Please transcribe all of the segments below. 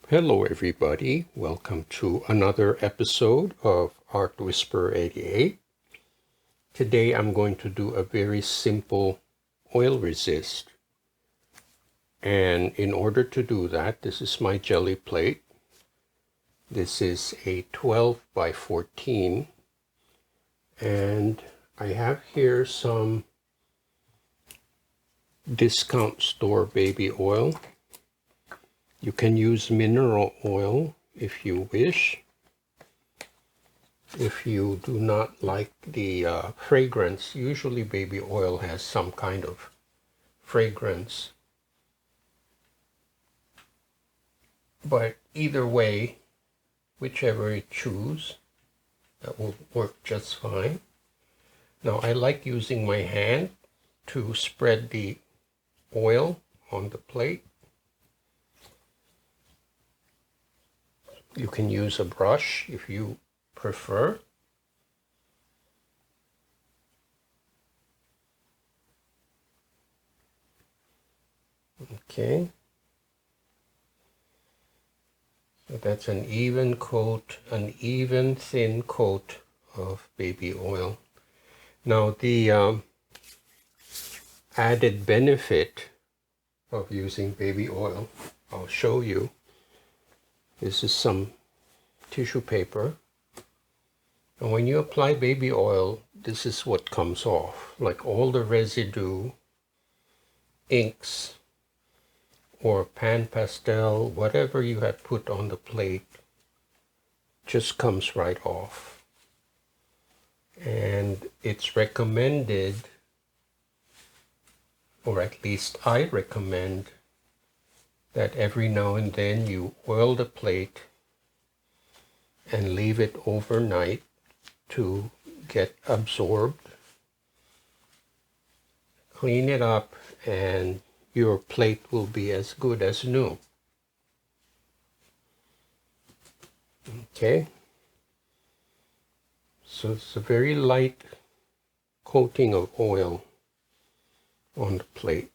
Hello everybody, welcome to another episode of Art Whisperer 88. Today I'm going to do a very simple oil resist. And in order to do that, this is my Gelli Plate. This is a 12 by 14. And I have here some discount store baby oil. You can use mineral oil if you wish. If you do not like the fragrance, usually baby oil has some kind of fragrance. But either way, whichever you choose, that will work just fine. Now I like using my hand to spread the oil on the plate. You can use a brush if you prefer. Okay. So that's an even coat, an even thin coat of baby oil. Now the added benefit of using baby oil, I'll show you. This is some tissue paper. And when you apply baby oil, this is what comes off. Like all the residue, inks, or pan pastel, whatever you had put on the plate, just comes right off. And it's recommended, or at least I recommend, that every now and then you oil the plate and leave it overnight to get absorbed. Clean it up and your plate will be as good as new. Okay, so it's a very light coating of oil on the plate.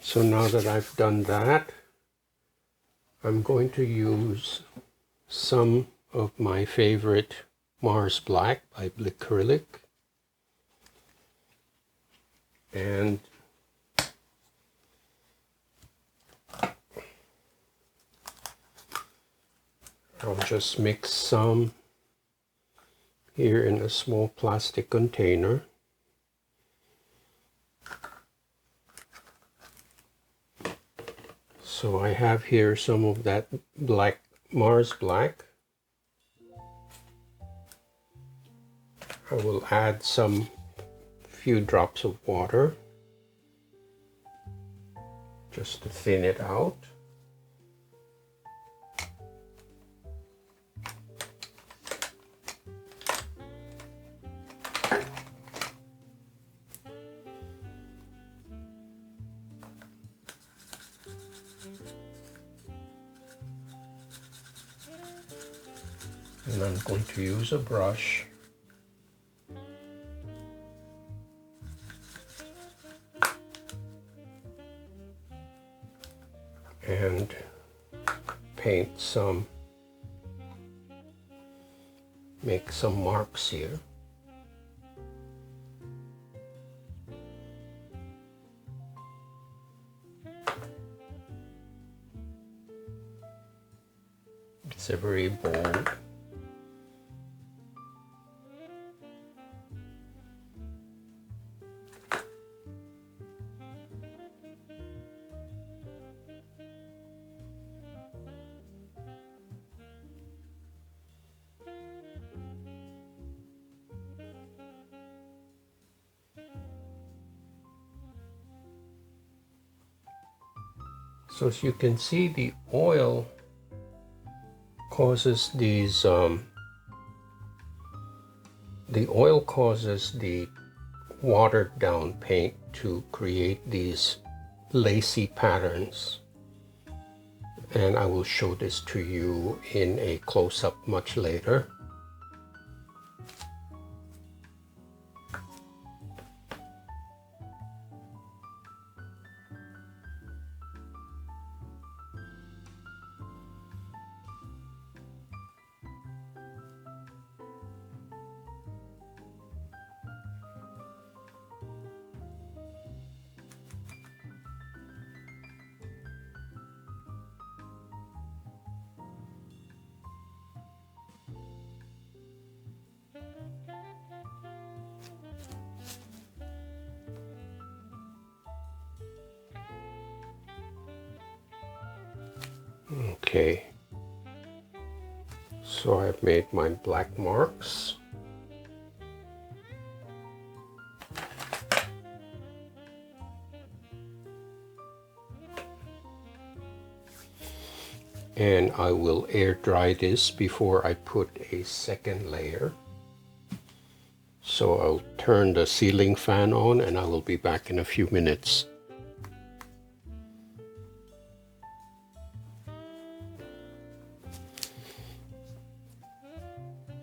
So now that I've done that, I'm going to use some of my favorite Mars Black by Acrylic. And I'll just mix some here in a small plastic container. So I have here some of that black Mars Black. I will add some few drops of water just to thin it out. And I'm going to use a brush and paint some, make some marks here. It's a very bold. So as you can see, the oil causes these, the oil causes the watered down paint to create these lacy patterns. And I will show this to you in a close-up much later. Okay, so I've made my black marks. And I will air dry this before I put a second layer. So I'll turn the ceiling fan on and I will be back in a few minutes.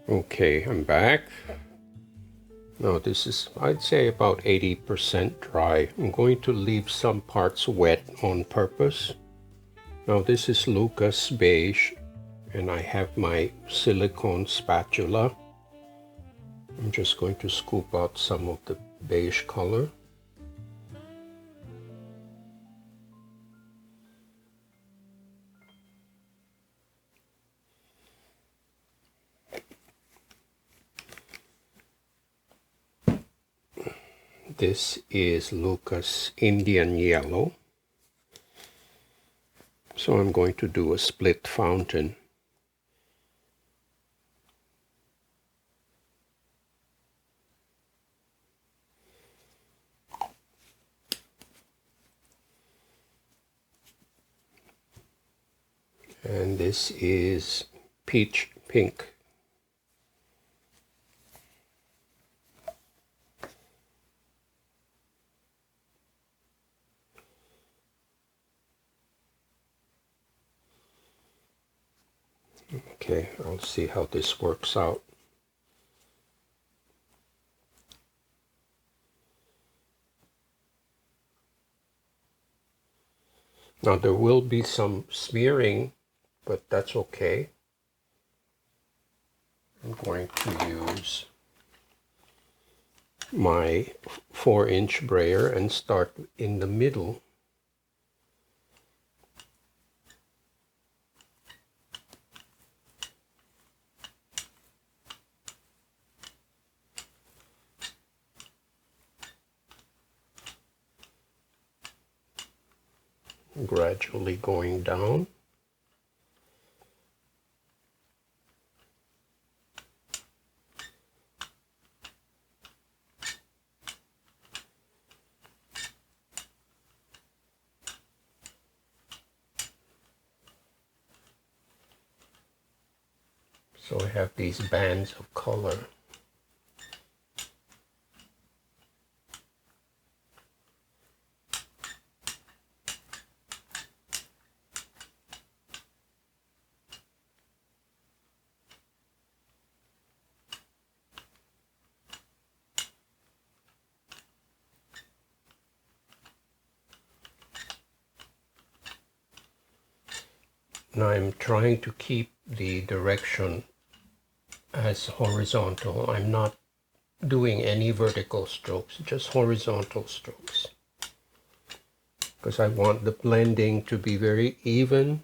Okay, I'm back. Now this is, I'd say, about 80% dry. I'm going to leave some parts wet on purpose. Now this is Lucas Beige, and I have my silicone spatula. I'm just going to scoop out some of the beige color. This is Lucas Indian Yellow. So I'm going to do a split fountain. And this is Peach Pink. Okay, I'll see how this works out. Now there will be some smearing, but that's okay. I'm going to use my 4-inch brayer and start in the middle. Gradually going down. So I have these bands of color. Now I'm trying to keep the direction as horizontal. I'm not doing any vertical strokes, just horizontal strokes. Because I want the blending to be very even,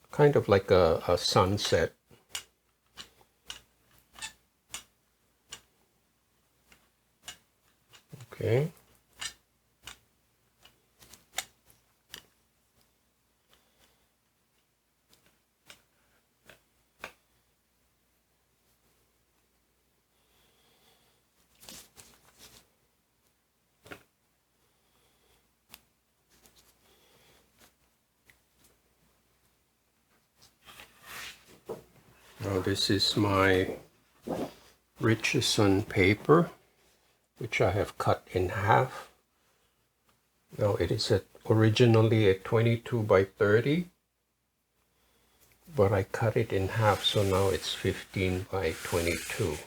kind of like a sunset. Okay. Now this is my Richardson paper, which I have cut in half. Now it is originally a 22 by 30, but I cut it in half, so now it's 15 by 22.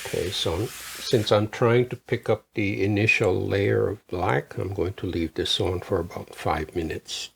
Okay, so since I'm trying to pick up the initial layer of black, I'm going to leave this on for about 5 minutes.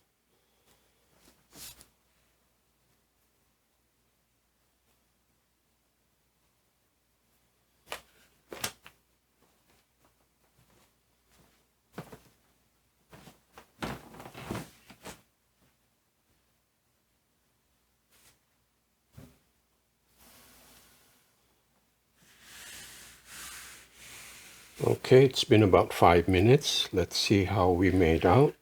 Okay, it's been about 5 minutes. Let's see how we made out.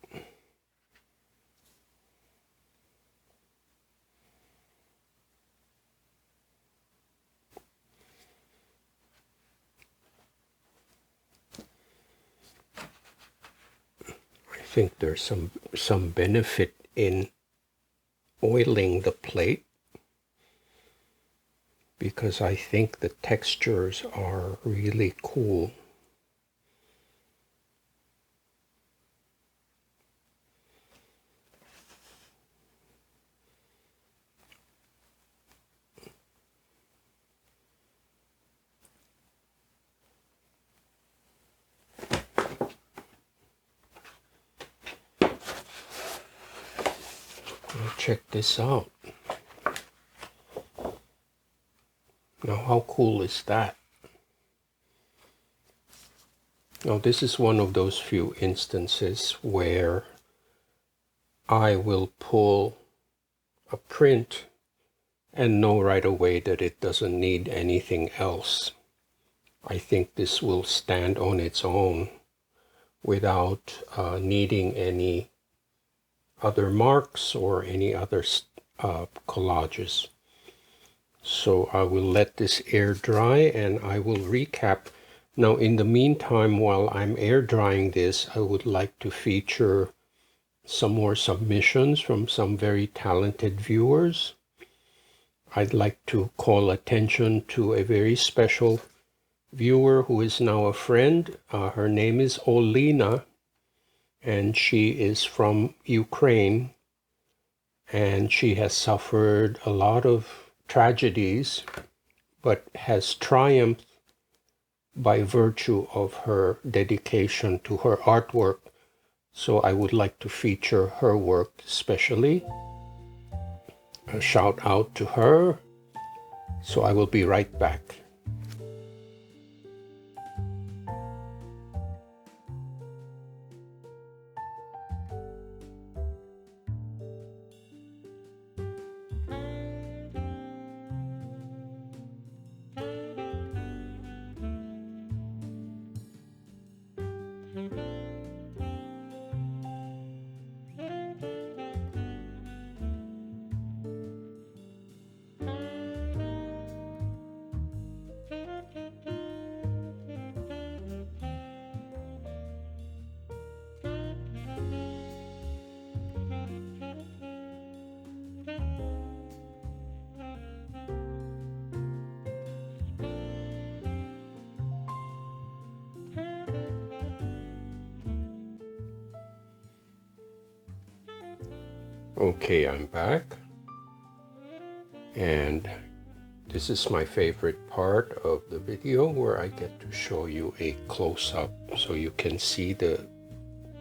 I think there's some benefit in oiling the plate, because I think the textures are really cool. Now check this out. Now how cool is that? Now this is one of those few instances where I will pull a print and know right away that it doesn't need anything else. I think this will stand on its own without needing any other marks or any other collages. So I will let this air dry and I will recap. Now in the meantime, while I'm air drying this, I would like to feature some more submissions from some very talented viewers. I'd like to call attention to a very special viewer who is now a friend. Her name is Olina, and she is from Ukraine, and she has suffered a lot of tragedies, but has triumphed by virtue of her dedication to her artwork. So I would like to feature her work especially. A shout out to her. So I will be right back. Okay, I'm back, and this is my favorite part of the video, where I get to show you a close-up so you can see the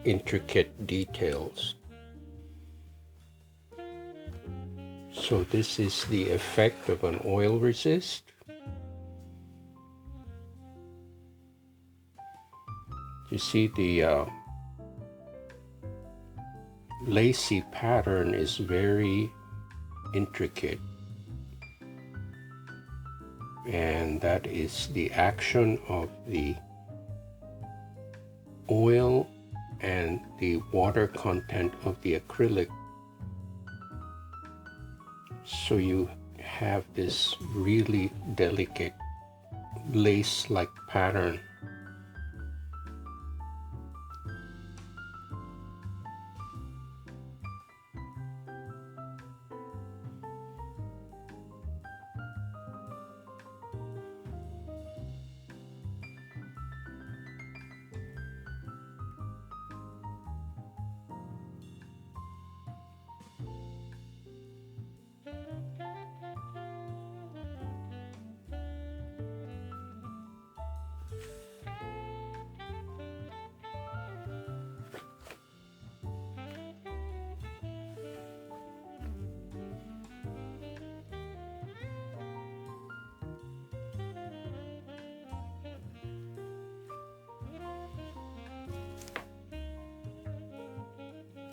intricate details. So this is the effect of an oil resist. You see the lacy pattern is very intricate, and that is the action of the oil and the water content of the acrylic. So you have this really delicate lace-like pattern.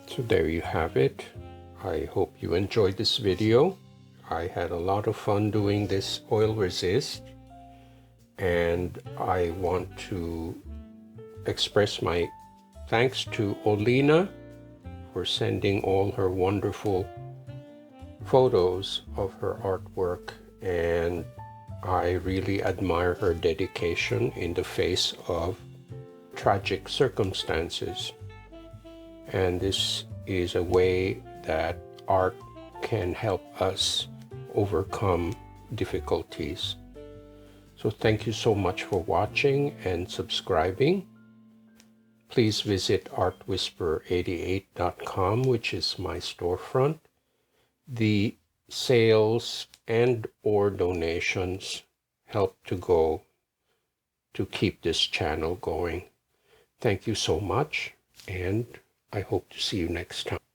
So there you have it. I hope you enjoyed this video. I had a lot of fun doing this oil resist, and I want to express my thanks to Olina for sending all her wonderful photos of her artwork, and I really admire her dedication in the face of tragic circumstances. And this is a way that art can help us overcome difficulties. So thank you so much for watching and subscribing. Please visit artwhisper88.com, which is my storefront. The sales and or donations help to keep this channel going. Thank you so much, and I hope to see you next time.